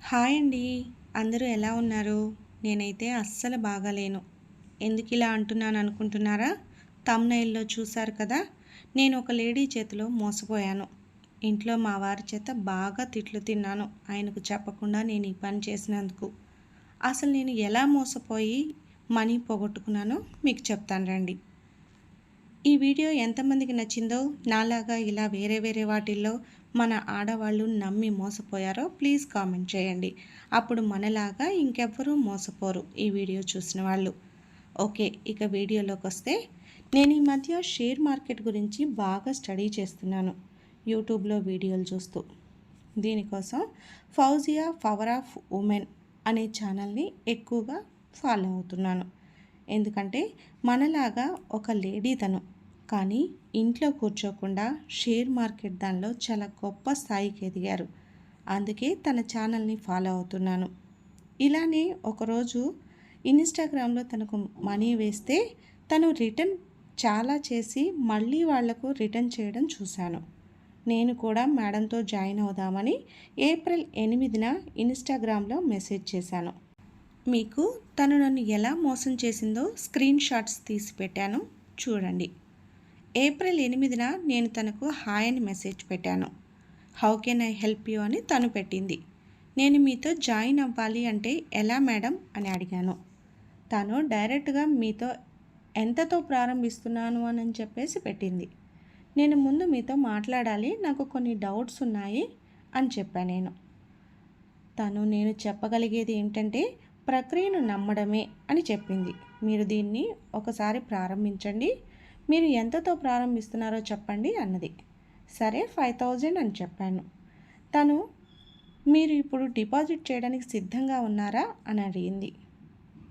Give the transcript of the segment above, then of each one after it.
Hi అండి. అందరూ ఎలా ఉన్నారు? నేనైతే అస్సలు బాగాలేను. ఎందుకు ఇలా అంటున్నాను అనుకుంటున్నారా? థంబ్‌నెయిల్‌లో చూసారు కదా! నేను ఒక లేడీ చేతిలో మోసపోయాను. ఇంట్లో మా వారి చేత బాగా తిట్లు తిన్నాను. ఆయనకు చెప్పకుండా నేను ఈ పని చేసినందుకు. అసలు నేను ఎలా మోసపోయి మనీ పోగొట్టుకున్నానో మీకు చెప్తాను రండి. ఈ వీడియో ఎంతమందికి నచ్చిందో, నాలాగా ఇలా వేరే వేరే వాటిల్లో మన ఆడవాళ్ళు నమ్మి మోసపోయారో ప్లీజ్ కామెంట్ చేయండి. అప్పుడు మనలాగా ఇంకెవ్వరూ మోసపోరు ఈ వీడియో చూసిన వాళ్ళు. ఓకే, ఇక వీడియోలోకి వస్తే, నేను ఈ మధ్య షేర్ మార్కెట్ గురించి బాగా స్టడీ చేస్తున్నాను యూట్యూబ్లో వీడియోలు చూస్తూ. దీనికోసం ఫౌజియా పవర్ ఆఫ్ ఉమెన్ అనే ఛానల్ని ఎక్కువగా ఫాలో అవుతున్నాను. ఎందుకంటే మనలాగా ఒక లేడీ తను, కానీ ఇంట్లో కూర్చోకుండా షేర్ మార్కెట్ దానిలో చాలా గొప్ప స్థాయికి ఎదిగారు. అందుకే తన ఛానల్ని ఫాలో అవుతున్నాను. ఇలానే ఒకరోజు ఇన్స్టాగ్రామ్లో తనకు మనీ వేస్తే తను రిటర్న్ చాలా చేసి మళ్ళీ వాళ్లకు రిటర్న్ చేయడం చూశాను. నేను కూడా మేడంతో జాయిన్ అవుదామని ఏప్రిల్ 8న ఇన్స్టాగ్రామ్లో మెసేజ్ చేశాను. మీకు తను నన్ను ఎలా మోసం చేసిందో స్క్రీన్ షాట్స్ తీసి పెట్టాను, చూడండి. ఏప్రిల్ 8న నేను తనకు హాయ్ అని మెసేజ్ పెట్టాను. How can I help you అని తను పెట్టింది. నేను మీతో జాయిన్ అవ్వాలి అంటే ఎలా మేడం అని అడిగాను. తను డైరెక్ట్గా మీతో ఎంతతో ప్రారంభిస్తున్నాను అని చెప్పేసి పెట్టింది. నేను ముందు మీతో మాట్లాడాలి, నాకు కొన్ని డౌట్స్ ఉన్నాయి అని చెప్పాను నేను. తను నేను చెప్పగలిగేది ఏంటంటే ప్రక్రియను నమ్మడమే అని చెప్పింది. మీరు దీన్ని ఒకసారి ప్రారంభించండి, మీరు ఎంతతో ప్రారంభిస్తున్నారో చెప్పండి అన్నది. సరే 5000 అని చెప్పాను. తను మీరు ఇప్పుడు డిపాజిట్ చేయడానికి సిద్ధంగా ఉన్నారా అని అడిగింది.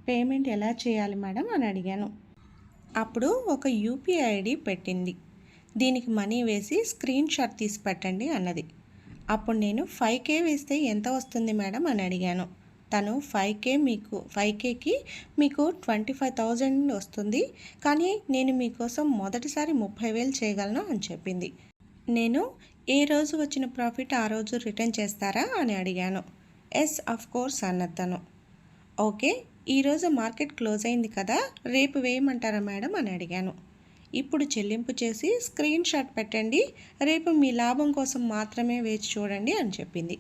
పేమెంట్ ఎలా చేయాలి మేడం అని అడిగాను. అప్పుడు ఒక యూపీఐ ఐడి పెట్టింది. దీనికి మనీ వేసి స్క్రీన్ షాట్ తీసి పెట్టండి అన్నది. అప్పుడు నేను 5K వేస్తే ఎంత వస్తుంది మేడం అని అడిగాను. తను 5Kకి మీకు 25,000 వస్తుంది, కానీ నేను మీకోసం మొదటిసారి 30,000 చేయగలను అని చెప్పింది. నేను ఏ రోజు వచ్చిన ప్రాఫిట్ ఆ రోజు రిటర్న్ చేస్తారా అని అడిగాను. ఎస్ ఆఫ్ కోర్స్ అన్నది తను. ఓకే, ఈరోజు మార్కెట్ క్లోజ్ అయింది కదా, రేపు వేయమంటారా మేడం అని అడిగాను. ఇప్పుడు చెల్లింపు చేసి స్క్రీన్ షాట్ పెట్టండి, రేపు మీ లాభం కోసం మాత్రమే వేచి చూడండి అని చెప్పింది.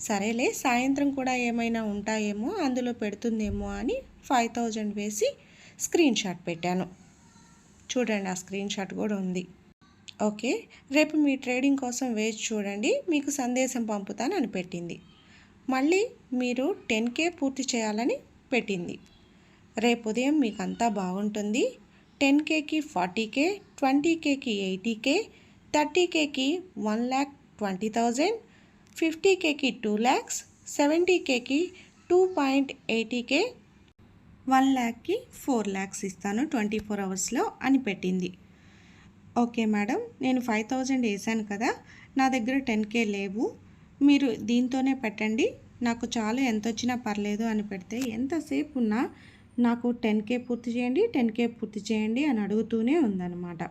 సరేలే, సాయంత్రం కూడా ఏమైనా ఉంటాయేమో అందులో పెడుతుందేమో అని 5,000 వేసి స్క్రీన్ షాట్ పెట్టాను. చూడండి, ఆ స్క్రీన్ షాట్ కూడా ఉంది. ఓకే, రేపు మీ ట్రేడింగ్ కోసం వేచి చూడండి, మీకు సందేశం పంపుతానని పెట్టింది. మళ్ళీ మీరు 10K పూర్తి చేయాలని పెట్టింది. రేపు ఉదయం మీకు అంతా బాగుంటుంది. 10Kకి 40K, 20Kకి 80K, 30Kకి 1,20,000, 50Kకి 2 lakhs, 70Kకి 2.80K, 1 lakhకి 4 lakhs ఇస్తాను 24 అవర్స్లో అని పెట్టింది. ఓకే మేడం, నేను 5,000 వేసాను కదా, నా దగ్గర 10K లేవు, మీరు దీంతోనే పెట్టండి, నాకు చాలు, ఎంత వచ్చినా పర్లేదు అని పెడితే ఎంతసేపు ఉన్నా నాకు 10K పూర్తి చేయండి, 10K పూర్తి చేయండి అని అడుగుతూనే ఉందన్నమాట.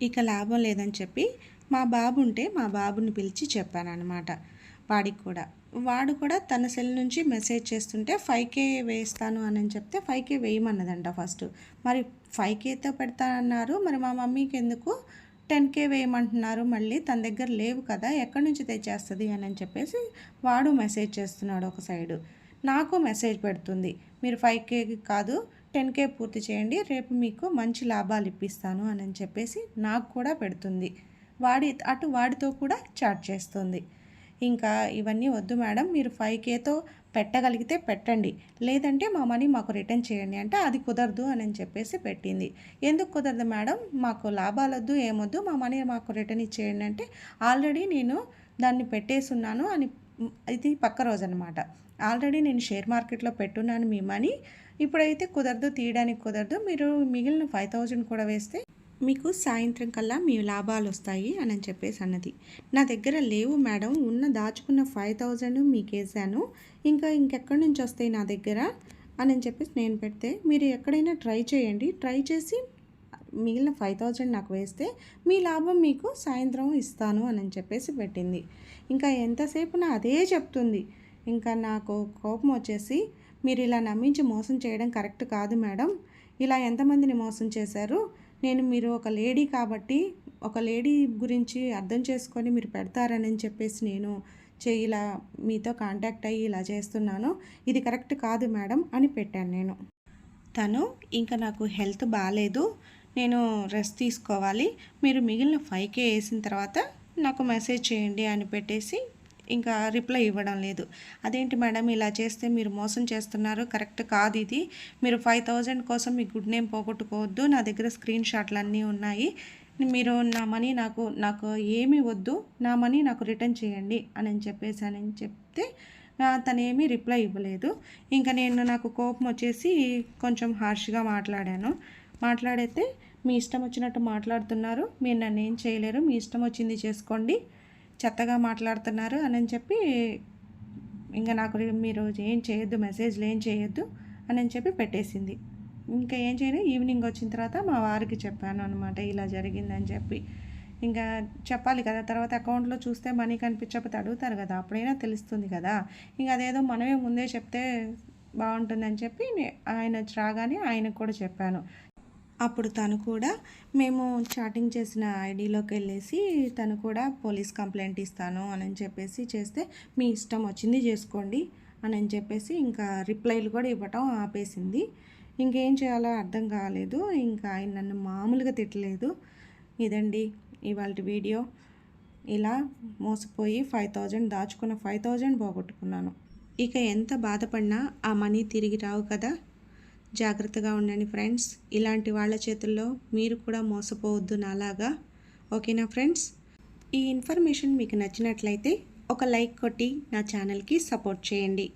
ఇక లాభం లేదని చెప్పి మా బాబు ఉంటే మా బాబుని పిలిచి చెప్పాను అనమాట. వాడు కూడా తన సెల్ నుంచి మెసేజ్ చేస్తుంటే 5K వేస్తాను అని చెప్తే 5K వేయమన్నదంట ఫస్ట్. మరి 5Kతో పెడతా అన్నారు, మరి మా మమ్మీకి ఎందుకు 10K వేయమంటున్నారు, మళ్ళీ తన దగ్గర లేవు కదా, ఎక్కడి నుంచి తెచ్చేస్తుంది అని చెప్పేసి వాడు మెసేజ్ చేస్తున్నాడు ఒక సైడు. నాకు మెసేజ్ పెడుతుంది, మీరు 5Kకి కాదు 10K పూర్తి చేయండి, రేపు మీకు మంచి లాభాలు ఇప్పిస్తాను అని చెప్పేసి నాకు కూడా పెడుతుంది. వాడితో కూడా చాట్ చేస్తుంది. ఇంకా ఇవన్నీ వద్దు మేడం, మీరు 5Kతో పెట్టగలిగితే పెట్టండి, లేదంటే మా మనీ మాకు రిటర్న్ చేయండి అంటే అది కుదరదు అని చెప్పేసి పెట్టింది. ఎందుకు కుదరదు మేడం, మాకు లాభాలు వద్దు ఏమొద్దు, మా మనీ మాకు రిటర్న్ ఇచ్చేయండి అంటే ఆల్రెడీ నేను దాన్ని పెట్టేసున్నాను అని. ఇది పక్క రోజు అనమాట. ఆల్రెడీ నేను షేర్ మార్కెట్లో పెట్టున్నాను మీ మనీ, ఇప్పుడైతే కుదరదు, తీయడానికి కుదరదు, మీరు మిగిలిన 5,000 కూడా వేస్తే మీకు సాయంత్రం కల్లా మీ లాభాలు వస్తాయి అని చెప్పేసి అన్నది. నా దగ్గర లేవు మేడం, దాచుకున్న 5,000 మీకు వేసాను, ఇంకెక్కడి నుంచి వస్తాయి నా దగ్గర అని చెప్పేసి నేను పెడితే, మీరు ఎక్కడైనా ట్రై చేయండి, ట్రై చేసి మిగిలిన 5,000 నాకు వేస్తే మీ లాభం మీకు సాయంత్రం ఇస్తాను అని చెప్పేసి పెట్టింది. ఇంకా ఎంతసేపు అదే చెప్తుంది. ఇంకా నాకు కోపం వచ్చేసి, మీరు ఇలా నమ్మించి మోసం చేయడం కరెక్ట్ కాదు మేడం. ఇలా ఎంతమందిని మోసం చేశారు? మీరు ఒక లేడీ కాబట్టి, ఒక లేడీ గురించి అర్థం చేసుకొని మీరు పెడతారని చెప్పేసి నేను ఇలా మీతో కాంటాక్ట్ అయ్యి ఇలా చేస్తున్నాను. ఇది కరెక్ట్ కాదు మేడం అని పెట్టాను నేను. తను ఇంకా నాకు హెల్త్ బాగాలేదు, నేను రెస్ట్ తీసుకోవాలి, మీరు మిగిలిన 5K వేసిన తర్వాత నాకు మెసేజ్ చేయండి అని పెట్టేసి ఇంకా రిప్లై ఇవ్వడం లేదు. అదేంటి మేడం ఇలా చేస్తే మీరు మోసం చేస్తున్నారు, కరెక్ట్ కాదు ఇది. మీరు 5000 కోసం మీ గుడ్ నేమ్ పోగొట్టుకోవద్దు. నా దగ్గర స్క్రీన్ షాట్లు అన్నీ ఉన్నాయి. మీరు నా మనీ నాకు ఏమీ వద్దు, నా మనీ నాకు రిటర్న్ చేయండి అని చెప్తే తనేమీ రిప్లై ఇవ్వలేదు. ఇంకా నాకు కోపం వచ్చేసి కొంచెం హార్ష్గా మాట్లాడితే మీ ఇష్టం వచ్చినట్టు మాట్లాడుతున్నారు, మీరు నన్ను ఏం చేయలేరు, మీ ఇష్టం వచ్చింది చేసుకోండి, చెత్తగా మాట్లాడుతున్నారు అని చెప్పి ఇంకా నాకు మీరు ఏం చేయొద్దు, మెసేజ్లు ఏం చేయొద్దు అని చెప్పి పెట్టేసింది. ఇంకా ఏం చేయను, ఈవినింగ్ వచ్చిన తర్వాత మా వారికి చెప్పాను అనమాట, ఇలా జరిగిందని చెప్పి. ఇంకా చెప్పాలి కదా, తర్వాత అకౌంట్లో చూస్తే మనీ కనిపించకపోతే అడుగుతారు కదా, అప్పుడైనా తెలుస్తుంది కదా. ఇంకా అదేదో మనమే ముందే చెప్తే బాగుంటుందని చెప్పి ఆయన రాగానే ఆయనకు కూడా చెప్పాను. అప్పుడు తను కూడా మేము చాటింగ్ చేసిన ఐడిలోకి వెళ్ళేసి తను కూడా పోలీస్ కంప్లైంట్ ఇస్తాను అని చెప్పేసి చేస్తే, మీ ఇష్టం వచ్చింది చేసుకోండి అని చెప్పేసి ఇంకా రిప్లైలు కూడా ఇవ్వటం ఆపేసింది. ఇంకేం చేయాలో అర్థం కాలేదు. ఇంకా ఆయన నన్ను మామూలుగా తిట్టలేదు. ఇదండి ఇవాళ వీడియో. ఇలా మోసపోయి 5000 దాచుకున్న 5000 పోగొట్టుకున్నాను. ఇక ఎంత బాధపడినా ఆ మనీ తిరిగి రావు కదా. జాగ్రత్తగా ఉండండి ఫ్రెండ్స్. ఇలాంటి వాళ్ళ చేతుల్లో మీరు కూడా మోసపోవద్దు నాలాగా. ఓకేనా ఫ్రెండ్స్? ఈ ఇన్ఫర్మేషన్ మీకు నచ్చినట్లయితే ఒక లైక్ కొట్టి నా ఛానల్కి సపోర్ట్ చేయండి.